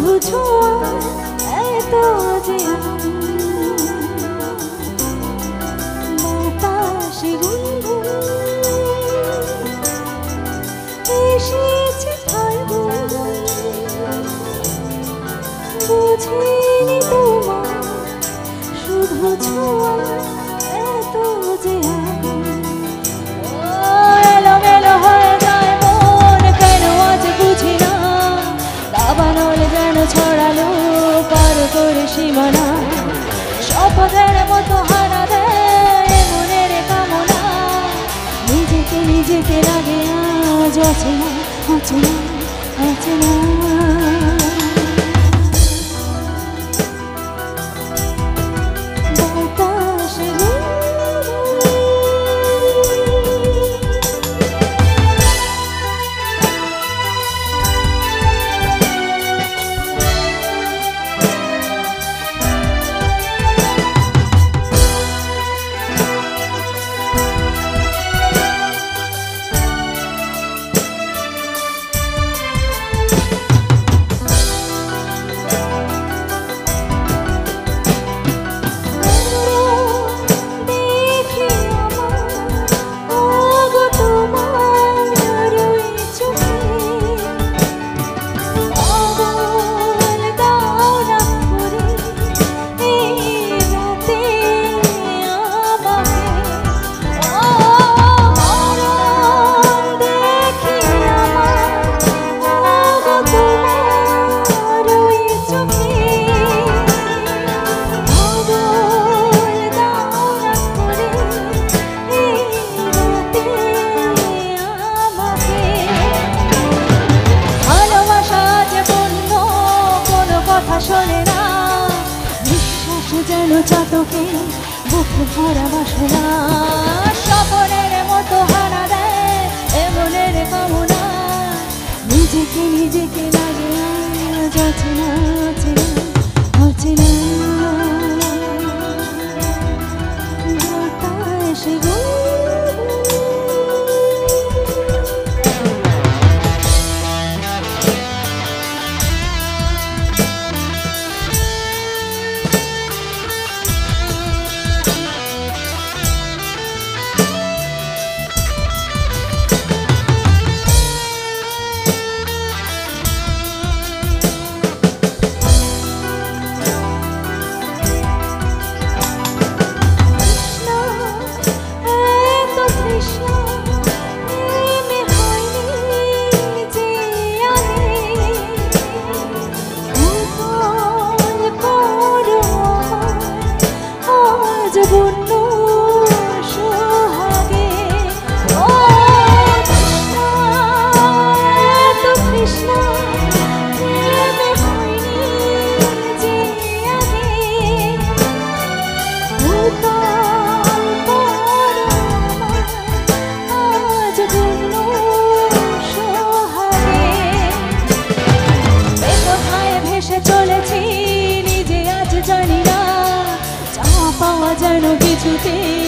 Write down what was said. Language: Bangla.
শুধু ছোঁয়া এত যে বাতাসে গুনগুন এসেছে ফাল্গুন বুঝিনি তোমার শুধু ছোঁয়া এত যে এলোমেলো হয়ে যায় মন কেন আজ বুঝি না দাবানল যেন ছড়ালো পার করে সীমানা শপথের মতো হারা দেয় মনের কামনা নিজেকে নিজেকে লাগে আজ অচেনা অচেনা অচেনা যেন চাতকে বুক ভরা বাসনা স্বপ্নের মতো হারা দেয় এমনের কামনা নিজেকে নিজেকে লাগে আজ অচেনা অচেনা অচেনা বাতাসে চলেছি নিজে আজ জানি না যা পাওয়া যেন কিছুতে